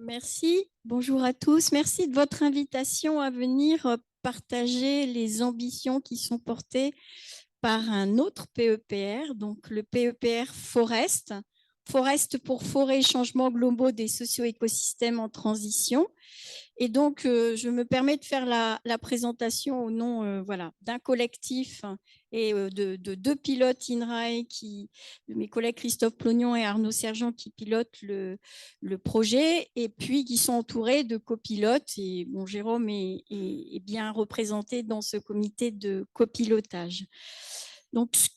Merci. Bonjour à tous. Merci de votre invitation à venir partager les ambitions qui sont portées par un autre PEPR, donc le PEPR Forest. Forest pour forêt et changements globaux des socio-écosystèmes en transition. Et donc, je me permets de faire la présentation au nom voilà, d'un collectif et de deux pilotes INRAE, mes collègues Christophe Plognon et Arnaud Sergent, qui pilotent le projet, et puis qui sont entourés de copilotes. Et bon, Jérôme est bien représenté dans ce comité de copilotage. Donc, ce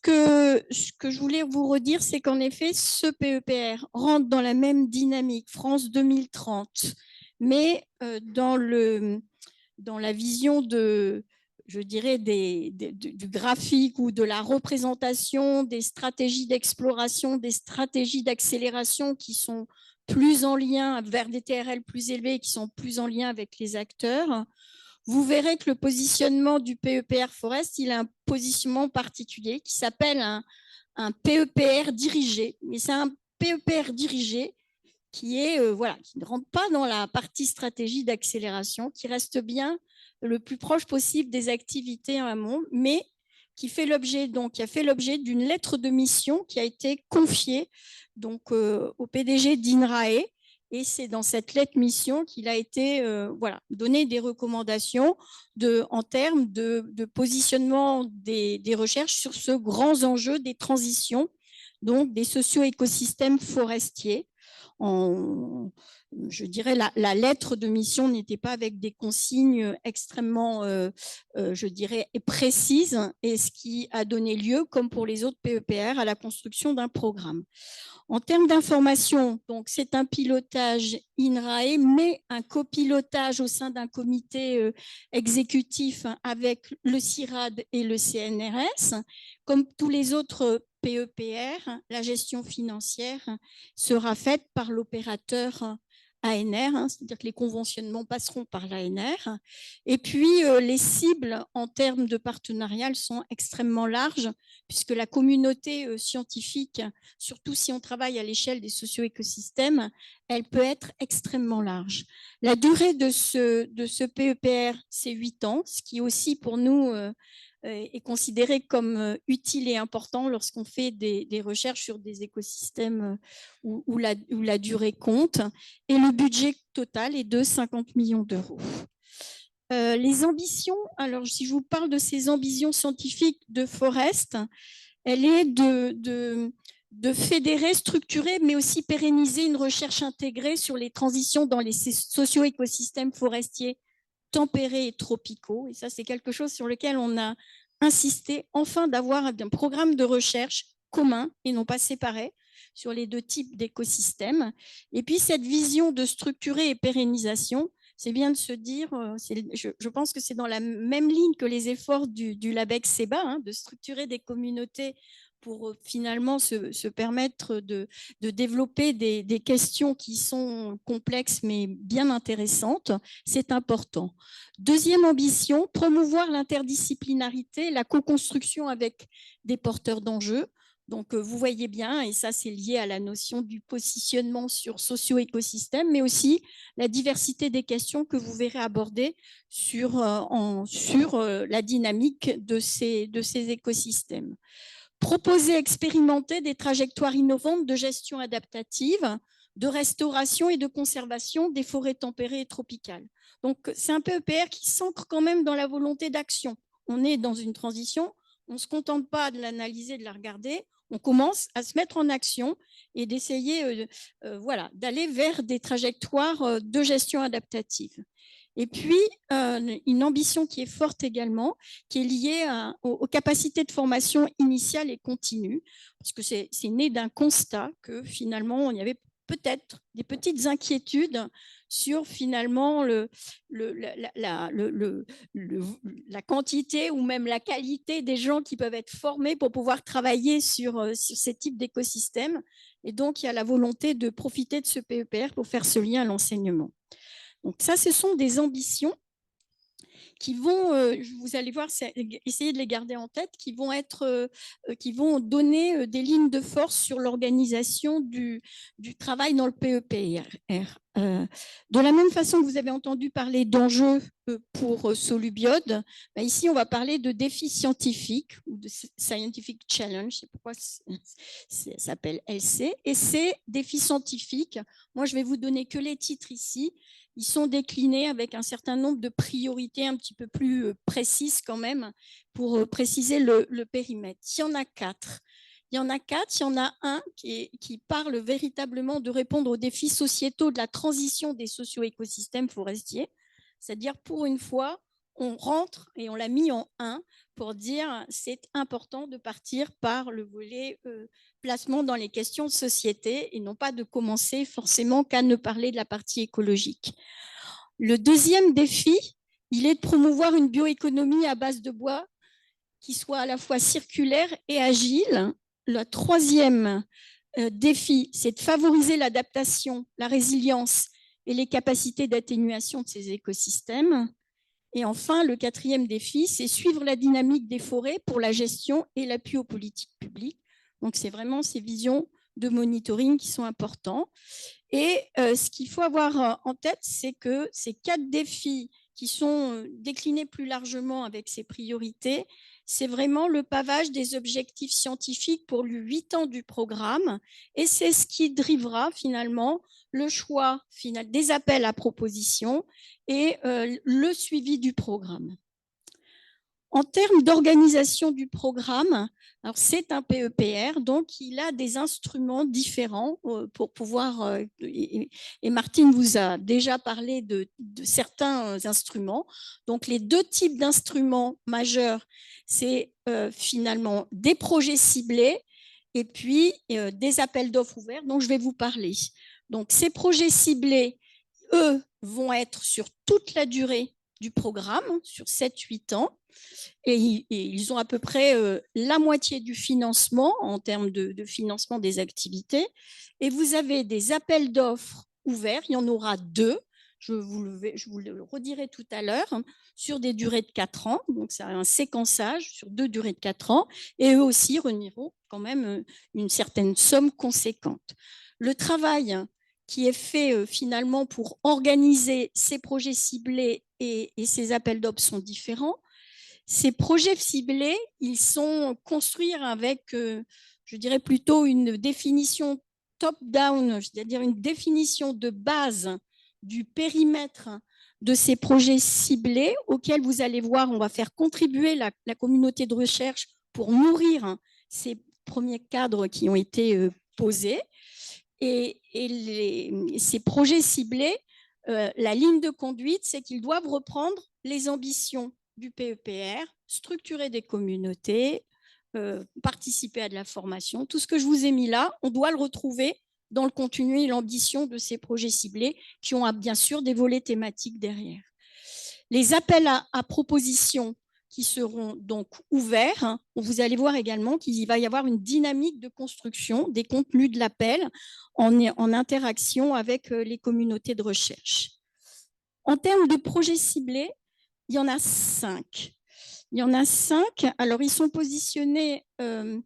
que je voulais vous redire, c'est qu'en effet, ce PEPR rentre dans la même dynamique France 2030, mais dans la vision je dirais, du graphique ou de la représentation des stratégies d'exploration, des stratégies d'accélération qui sont plus en lien vers des TRL plus élevés, qui sont plus en lien avec les acteurs. Vous verrez que le positionnement du PEPR Forest, il a un positionnement particulier qui s'appelle un PEPR dirigé. Mais c'est un PEPR dirigé qui qui ne rentre pas dans la partie stratégie d'accélération, qui reste bien le plus proche possible des activités en amont, mais qui a fait l'objet d'une lettre de mission qui a été confiée au PDG d'INRAE. Et c'est dans cette lettre mission qu'il a été donné des recommandations en termes de positionnement des recherches sur ce grand enjeu des transitions, donc des socio-écosystèmes forestiers. Je dirais la lettre de mission n'était pas avec des consignes extrêmement, je dirais, précises, et ce qui a donné lieu, comme pour les autres PEPR, à la construction d'un programme. En termes d'information, donc c'est un pilotage INRAE, mais un copilotage au sein d'un comité exécutif avec le CIRAD et le CNRS. Comme tous les autres PEPR, la gestion financière sera faite par l'opérateur ANR, c'est-à-dire que les conventionnements passeront par l'ANR. Et puis, les cibles en termes de partenariat sont extrêmement larges, puisque la communauté scientifique, surtout si on travaille à l'échelle des socio-écosystèmes, elle peut être extrêmement large. La durée de ce PEPR, c'est 8 ans, ce qui aussi pour nous est considéré comme utile et important lorsqu'on fait des recherches sur des écosystèmes où la durée compte. Et le budget total est de 50 millions d'euros. Les ambitions, alors si je vous parle de ces ambitions scientifiques de Forest, elle est de fédérer, structurer, mais aussi pérenniser une recherche intégrée sur les transitions dans les socio-écosystèmes forestiers tempérés et tropicaux. Et ça, c'est quelque chose sur lequel on a insisté, enfin d'avoir un programme de recherche commun et non pas séparé sur les deux types d'écosystèmes. Et puis, cette vision de structurer et pérennisation, c'est bien de se dire, je pense que c'est dans la même ligne que les efforts du LABEX-SEBA, de structurer des communautés pour finalement se permettre de développer des questions qui sont complexes mais bien intéressantes. C'est important. Deuxième ambition, promouvoir l'interdisciplinarité, la co-construction avec des porteurs d'enjeux. Donc, vous voyez bien, et ça, c'est lié à la notion du positionnement sur socio-écosystème, mais aussi la diversité des questions que vous verrez aborder sur la dynamique de ces écosystèmes. Proposer, expérimenter des trajectoires innovantes de gestion adaptative, de restauration et de conservation des forêts tempérées et tropicales. Donc, c'est un PEPR qui s'ancre quand même dans la volonté d'action. On est dans une transition, on ne se contente pas de l'analyser, de la regarder, on commence à se mettre en action et d'essayer d'aller vers des trajectoires de gestion adaptative. Et puis, une ambition qui est forte également, qui est liée aux capacités de formation initiale et continue, parce que c'est né d'un constat que finalement, il y avait peut-être des petites inquiétudes sur finalement la quantité ou même la qualité des gens qui peuvent être formés pour pouvoir travailler sur ces types d'écosystèmes. Et donc, il y a la volonté de profiter de ce PEPR pour faire ce lien à l'enseignement. Donc ça, ce sont des ambitions qui vont, vous allez voir, essayez de les garder en tête, qui vont donner des lignes de force sur l'organisation du travail dans le PEPR. De la même façon que vous avez entendu parler d'enjeux pour Solubiode, ici on va parler de défis scientifiques ou de Scientific Challenge, je sais pourquoi ça s'appelle LC, et ces défis scientifiques, moi je vais vous donner que les titres ici. Ils sont déclinés avec un certain nombre de priorités un petit peu plus précises quand même pour préciser le périmètre. Il y en a 4. Il y en a un qui parle véritablement de répondre aux défis sociétaux de la transition des socio-écosystèmes forestiers. C'est-à-dire, pour une fois, on rentre et on l'a mis en 1 pour dire c'est important de partir par le volet placement dans les questions de société et non pas de commencer forcément qu'à ne parler de la partie écologique. Le deuxième défi, il est de promouvoir une bioéconomie à base de bois qui soit à la fois circulaire et agile. Le troisième défi, c'est de favoriser l'adaptation, la résilience et les capacités d'atténuation de ces écosystèmes. Et enfin, le quatrième défi, c'est suivre la dynamique des forêts pour la gestion et l'appui aux politiques publiques. Donc, c'est vraiment ces visions de monitoring qui sont importantes. Et ce qu'il faut avoir en tête, c'est que ces 4 défis qui sont déclinés plus largement avec ces priorités, c'est vraiment le pavage des objectifs scientifiques pour les 8 ans du programme. Et c'est ce qui drivera finalement le choix final des appels à propositions et le suivi du programme. En termes d'organisation du programme, alors c'est un PEPR, donc il a des instruments différents pour pouvoir, et Martine vous a déjà parlé de certains instruments. Donc les 2 types d'instruments majeurs, c'est finalement des projets ciblés et puis des appels d'offres ouverts dont je vais vous parler. Donc ces projets ciblés, eux, vont être sur toute la durée du programme, sur 7-8 ans. Et ils ont à peu près la moitié du financement en termes de financement des activités. Et vous avez des appels d'offres ouverts, il y en aura 2, je vous le redirai tout à l'heure, sur des durées de 4 ans. Donc, c'est un séquençage sur 2 durées de 4 ans. Et eux aussi remiront quand même une certaine somme conséquente. Le travail qui est fait finalement pour organiser ces projets ciblés et ces appels d'offres sont différents. Ces projets ciblés, ils sont construits avec, je dirais plutôt une définition top-down, c'est-à-dire une définition de base du périmètre de ces projets ciblés auxquels vous allez voir, on va faire contribuer la communauté de recherche pour nourrir ces premiers cadres qui ont été posés. Et ces projets ciblés, la ligne de conduite, c'est qu'ils doivent reprendre les ambitions du PEPR, structurer des communautés, participer à de la formation. Tout ce que je vous ai mis là, on doit le retrouver dans le contenu et l'ambition de ces projets ciblés qui ont bien sûr des volets thématiques derrière. Les appels à propositions qui seront donc ouverts, vous allez voir également qu'il va y avoir une dynamique de construction des contenus de l'appel en interaction avec les communautés de recherche. En termes de projets ciblés, il y en a 5. Il y en a 5. Alors, ils sont positionnés, on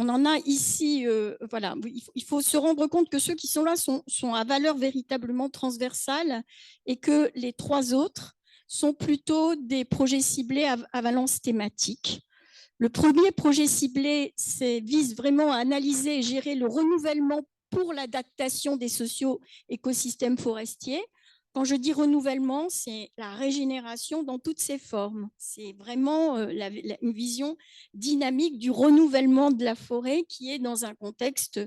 en a ici, voilà, il faut se rendre compte que ceux qui sont là sont à valeur véritablement transversale et que les 3 autres sont plutôt des projets ciblés à valence thématique. Le premier projet ciblé vise vraiment à analyser et gérer le renouvellement pour l'adaptation des socio-écosystèmes forestiers. Quand je dis renouvellement, c'est la régénération dans toutes ses formes. C'est vraiment une vision dynamique du renouvellement de la forêt qui est dans un contexte,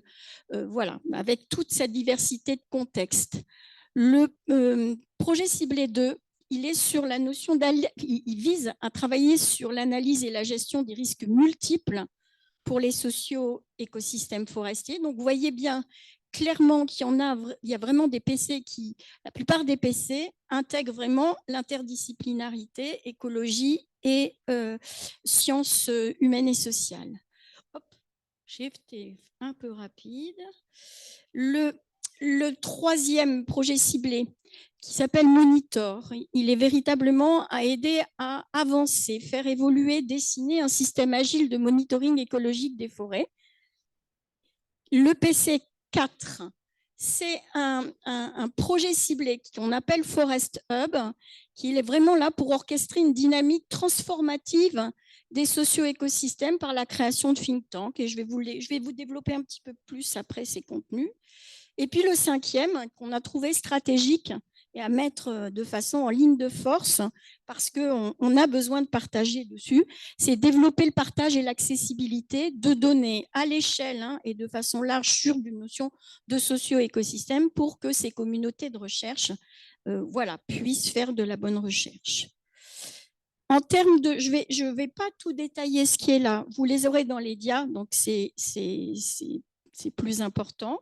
voilà, avec toute sa diversité de contextes. Le projet ciblé 2, il est sur la notion il vise à travailler sur l'analyse et la gestion des risques multiples pour les socio-écosystèmes forestiers. Donc, vous voyez bien clairement qu'il y a vraiment des PC la plupart des PC intègrent vraiment l'interdisciplinarité, écologie et sciences humaines et sociales. Hop, j'ai été un peu rapide. Le troisième projet ciblé, qui s'appelle Monitor, il est véritablement à aider à avancer, faire évoluer, dessiner un système agile de monitoring écologique des forêts. Le PC 4, c'est un projet ciblé qu'on appelle Forest Hub, qui est vraiment là pour orchestrer une dynamique transformative des socio-écosystèmes par la création de think tanks. Et je vais vous développer un petit peu plus après ces contenus. Et puis le cinquième, qu'on a trouvé stratégique et à mettre de façon en ligne de force, parce qu'on a besoin de partager dessus, c'est développer le partage et l'accessibilité de données à l'échelle et de façon large sur une notion de socio-écosystème pour que ces communautés de recherche puissent faire de la bonne recherche. En termes de, je vais pas tout détailler ce qui est là, vous les aurez dans les dias, donc c'est plus important.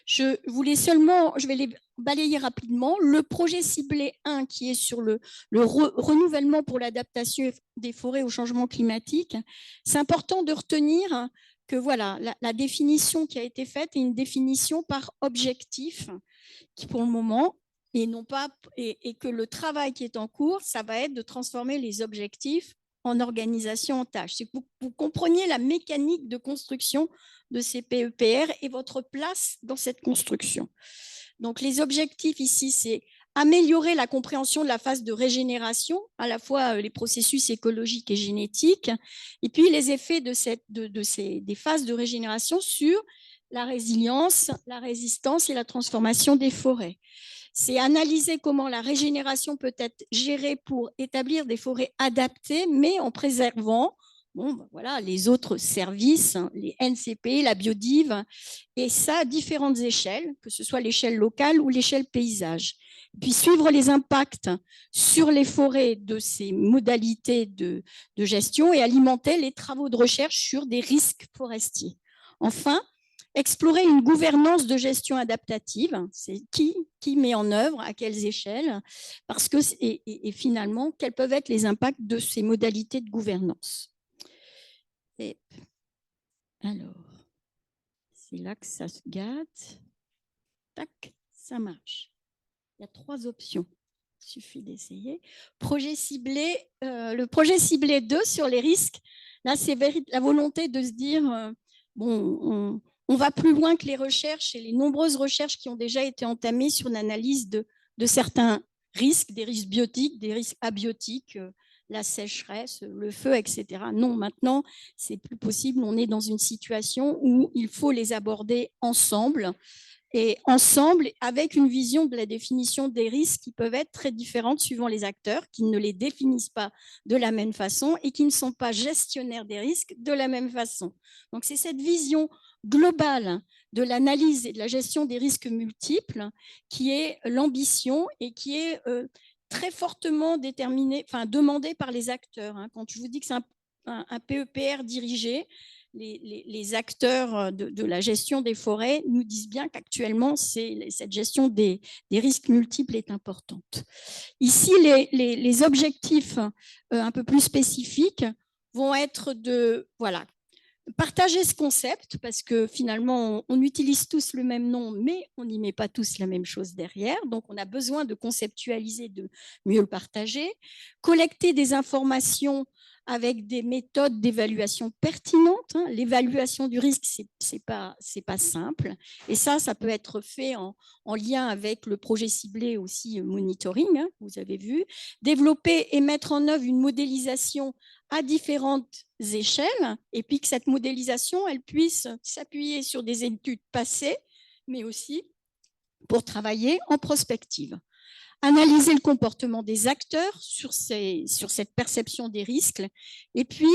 Je vais les balayer rapidement. Le projet ciblé 1 qui est sur le renouvellement pour l'adaptation des forêts au changement climatique, c'est important de retenir que voilà, la définition qui a été faite est une définition par objectif qui pour le moment et non pas et que le travail qui est en cours, ça va être de transformer les objectifs en organisation en tâches. C'est que vous compreniez la mécanique de construction de ces PEPR et votre place dans cette construction. Donc, les objectifs ici, c'est améliorer la compréhension de la phase de régénération, à la fois les processus écologiques et génétiques, et puis les effets des phases de régénération sur la résilience, la résistance et la transformation des forêts. C'est analyser comment la régénération peut être gérée pour établir des forêts adaptées, mais en préservant les autres services, les NCP, la biodive, et ça à différentes échelles, que ce soit l'échelle locale ou l'échelle paysage. Puis suivre les impacts sur les forêts de ces modalités de gestion et alimenter les travaux de recherche sur des risques forestiers. Enfin, explorer une gouvernance de gestion adaptative, c'est qui met en œuvre, à quelles échelles, parce que, et finalement, quels peuvent être les impacts de ces modalités de gouvernance. Et alors, c'est là que ça se gâte. Tac, ça marche. Il y a 3 options. Il suffit d'essayer. Projet ciblé, le projet ciblé 2 sur les risques. Là, c'est la volonté de se dire, on va plus loin que les recherches et les nombreuses recherches qui ont déjà été entamées sur l'analyse de certains risques, des risques biotiques, des risques abiotiques, la sécheresse, le feu, etc. Non, maintenant, c'est plus possible. On est dans une situation où il faut les aborder ensemble et ensemble avec une vision de la définition des risques qui peuvent être très différentes suivant les acteurs qui ne les définissent pas de la même façon et qui ne sont pas gestionnaires des risques de la même façon. Donc, c'est cette vision globale de l'analyse et de la gestion des risques multiples qui est l'ambition et qui est très fortement demandée par les acteurs. Quand je vous dis que c'est un PEPR dirigé, les acteurs de la gestion des forêts nous disent bien qu'actuellement, cette gestion des risques multiples est importante. Ici, les objectifs un peu plus spécifiques vont être de partager ce concept, parce que finalement, on utilise tous le même nom, mais on n'y met pas tous la même chose derrière. Donc, on a besoin de conceptualiser, de mieux le partager, collecter des informations avec des méthodes d'évaluation pertinentes. L'évaluation du risque, c'est pas simple. Et ça peut être fait en lien avec le projet ciblé aussi monitoring, vous avez vu. Développer et mettre en œuvre une modélisation à différentes échelles, et puis que cette modélisation, elle puisse s'appuyer sur des études passées, mais aussi pour travailler en prospective. Analyser le comportement des acteurs sur cette perception des risques, et puis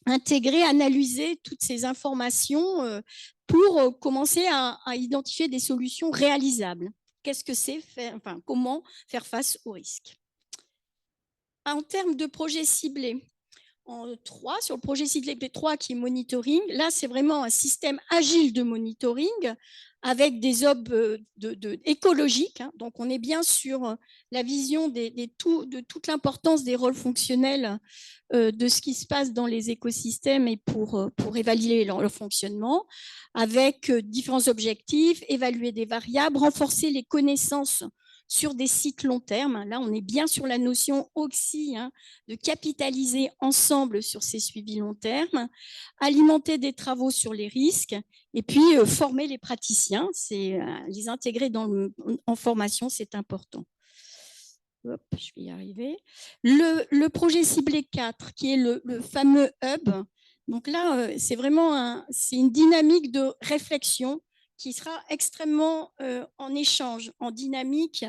intégrer, analyser toutes ces informations pour commencer à identifier des solutions réalisables. Qu'est-ce que c'est comment faire face aux risques? En termes de projets ciblés, en 3, sur le projet ciblé P3 qui est monitoring. Là, c'est vraiment un système agile de monitoring avec des écologiques. Hein. Donc, on est bien sur la vision de toute l'importance des rôles fonctionnels de ce qui se passe dans les écosystèmes et pour évaluer leur fonctionnement, avec différents objectifs, évaluer des variables, renforcer les connaissances sur des cycles long terme. Là, on est bien sur la notion aussi de capitaliser ensemble sur ces suivis long terme, alimenter des travaux sur les risques et puis former les praticiens, les intégrer en formation, c'est important. Hop, je vais y arriver. Le projet ciblé 4, qui est le fameux hub. Donc là, c'est vraiment une dynamique de réflexion qui sera extrêmement en échange, en dynamique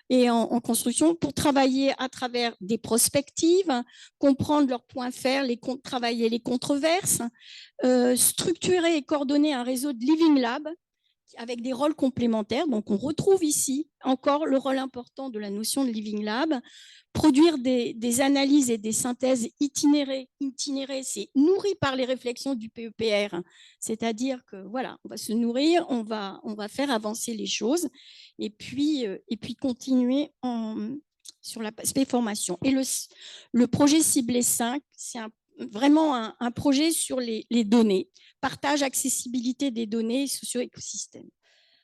et en construction pour travailler à travers des prospectives, comprendre leurs points faibles, travailler les controverses, structurer et coordonner un réseau de Living Lab avec des rôles complémentaires. Donc, on retrouve ici encore le rôle important de la notion de Living Lab. Produire des analyses et des synthèses itinérées, c'est nourri par les réflexions du PEPR. C'est-à-dire que, voilà, on va se nourrir, on va faire avancer les choses et puis continuer sur l'aspect formation. Et le projet ciblé 5, c'est vraiment un projet sur les données, partage, accessibilité des données, socio-écosystème.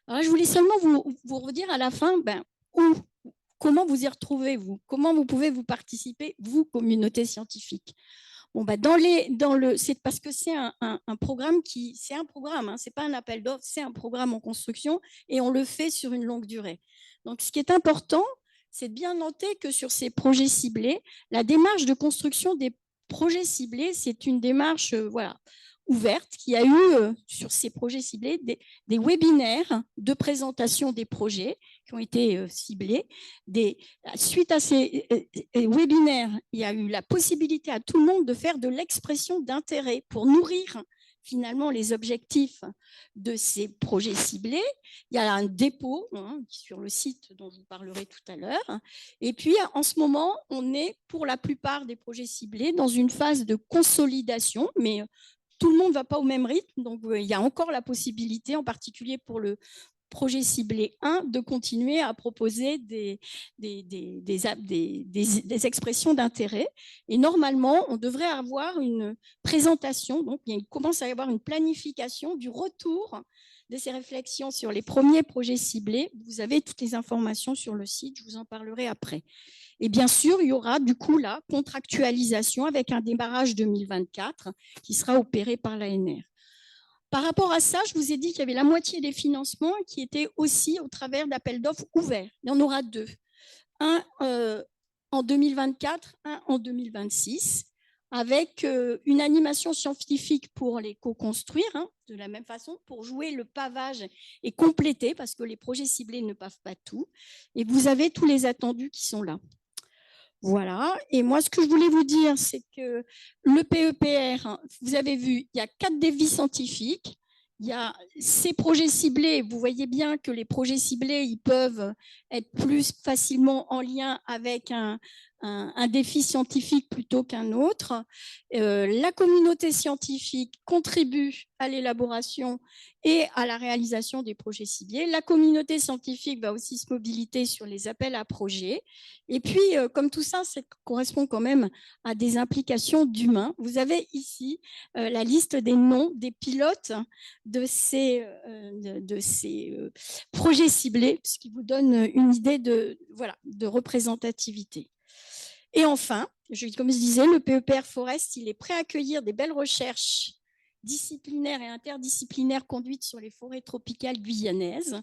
Alors, je voulais seulement vous redire à la fin comment vous y retrouvez, vous, comment vous pouvez vous participer, vous, communauté scientifique. Bon, c'est parce que c'est un programme c'est un programme, hein, c'est pas un appel d'offres, c'est un programme en construction et on le fait sur une longue durée. Donc, ce qui est important, c'est de bien noter que sur ces projets ciblés, la démarche de construction des projets ciblés, c'est une démarche ouverte qui a eu sur ces projets ciblés des webinaires de présentation des projets qui ont été ciblés. Suite à ces webinaires, il y a eu la possibilité à tout le monde de faire de l'expression d'intérêt pour nourrir finalement les objectifs de ces projets ciblés. Il y a un dépôt sur le site dont je vous parlerai tout à l'heure. Et puis, en ce moment, on est pour la plupart des projets ciblés dans une phase de consolidation, mais tout le monde ne va pas au même rythme. Donc, il y a encore la possibilité, en particulier pour le projet ciblé 1, de continuer à proposer des expressions d'intérêt. Et normalement, on devrait avoir une présentation, donc il commence à y avoir une planification du retour de ces réflexions sur les premiers projets ciblés. Vous avez toutes les informations sur le site, je vous en parlerai après. Et bien sûr, il y aura du coup la contractualisation avec un démarrage 2024 qui sera opéré par l'ANR. Par rapport à ça, je vous ai dit qu'il y avait la moitié des financements qui étaient aussi au travers d'appels d'offres ouverts. Il y en aura 2. Un en 2024, un en 2026, avec une animation scientifique pour les co-construire, de la même façon, pour jouer le pavage et compléter, parce que les projets ciblés ne pavent pas tout. Et vous avez tous les attendus qui sont là. Voilà. Et moi, ce que je voulais vous dire, c'est que le PEPR, vous avez vu, il y a 4 défis scientifiques. Il y a ces projets ciblés. Vous voyez bien que les projets ciblés, ils peuvent être plus facilement en lien avec un défi scientifique plutôt qu'un autre. La communauté scientifique contribue à l'élaboration et à la réalisation des projets ciblés. La communauté scientifique va aussi se mobiliser sur les appels à projets. Et puis, comme tout ça, ça correspond quand même à des implications d'humains. Vous avez ici la liste des noms des pilotes de ces projets ciblés, ce qui vous donne une idée de représentativité. Et enfin, comme je disais, le PEPR Forest, il est prêt à accueillir des belles recherches disciplinaires et interdisciplinaires conduites sur les forêts tropicales guyanaises.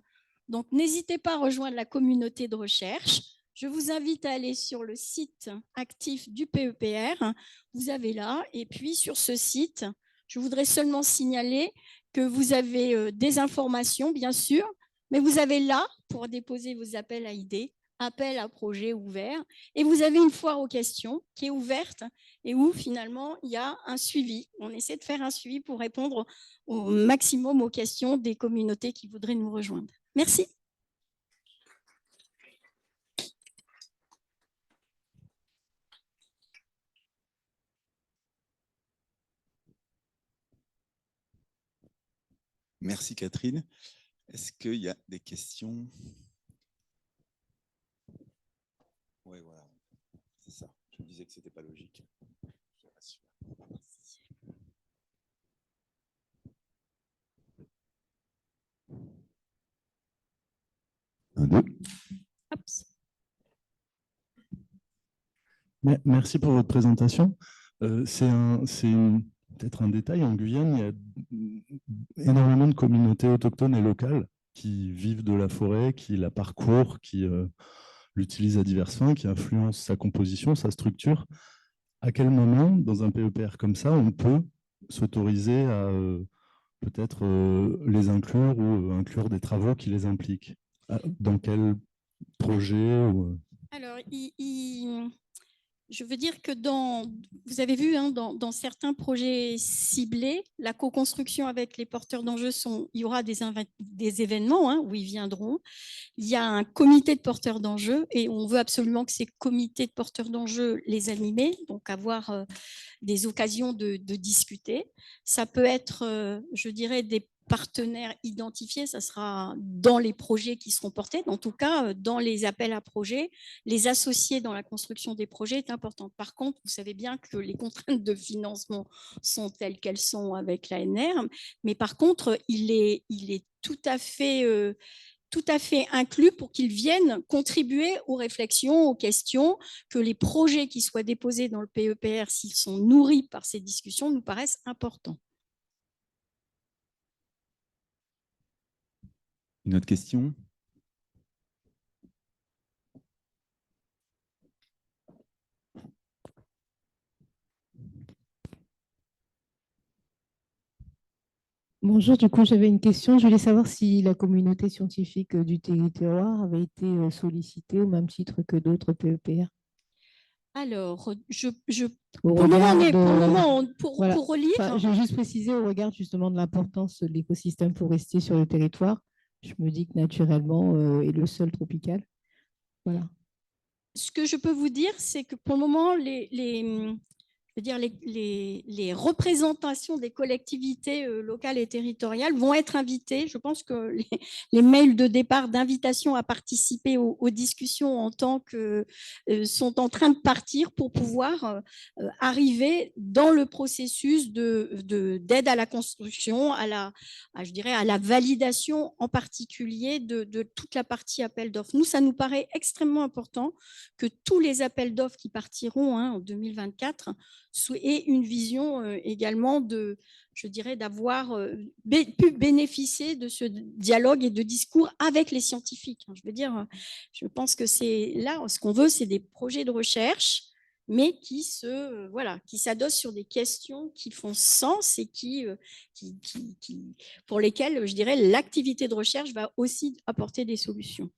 Donc, n'hésitez pas à rejoindre la communauté de recherche. Je vous invite à aller sur le site actif du PEPR. Vous avez là. Et puis, sur ce site, je voudrais seulement signaler que vous avez des informations, bien sûr, mais vous avez là, pour déposer vos appels à idées, appel à projet ouvert, et vous avez une foire aux questions qui est ouverte et où finalement il y a un suivi. On essaie de faire un suivi pour répondre au maximum aux questions des communautés qui voudraient nous rejoindre. Merci. Merci Catherine. Est-ce qu'il y a des questions? Oui, voilà. C'est ça. Je me disais que ce n'était pas logique. Je te rassure. Un, deux. Merci pour votre présentation. C'est peut-être un détail. En Guyane, il y a énormément de communautés autochtones et locales qui vivent de la forêt, qui la parcourent, qui l'utilisent à diverses fins, qui influencent sa composition, sa structure. À quel moment, dans un PEPR comme ça, on peut s'autoriser à peut-être les inclure ou inclure des travaux qui les impliquent? Dans quel projet Alors, je veux dire que vous avez vu, hein, dans certains projets ciblés, la co-construction avec les porteurs d'enjeux, il y aura des événements, hein, où ils viendront. Il y a un comité de porteurs d'enjeux et on veut absolument que ces comités de porteurs d'enjeux les animer, donc avoir des occasions de discuter. Ça peut être, je dirais, des partenaires identifiés, ça sera dans les projets qui seront portés, en tout cas dans les appels à projets, les associer dans la construction des projets est important. Par contre, vous savez bien que les contraintes de financement sont telles qu'elles sont avec l'ANR, mais par contre, il est tout à fait inclus pour qu'ils viennent contribuer aux réflexions, aux questions, que les projets qui soient déposés dans le PEPR, s'ils sont nourris par ces discussions, nous paraissent importants. Une autre question? Bonjour, du coup, j'avais une question. Je voulais savoir si la communauté scientifique du territoire avait été sollicitée au même titre que d'autres PEPR. Alors, pour relire… Enfin, j'ai juste précisé au regard justement de l'importance de l'écosystème forestier sur le territoire. Je me dis que naturellement, et le sol tropical. Voilà. Ce que je peux vous dire, c'est que pour le moment, les représentations des collectivités locales et territoriales vont être invitées. Je pense que les mails de départ d'invitation à participer aux discussions en tant que sont en train de partir pour pouvoir arriver dans le processus d'aide à la construction, je dirais à la validation en particulier de toute la partie appel d'offres. Nous, ça nous paraît extrêmement important que tous les appels d'offres qui partiront en 2024 et une vision également je dirais, d'avoir pu bénéficier de ce dialogue et de discours avec les scientifiques. Je veux dire, je pense que c'est là, ce qu'on veut, c'est des projets de recherche, mais qui s'adossent sur des questions qui font sens et pour lesquelles, je dirais, l'activité de recherche va aussi apporter des solutions.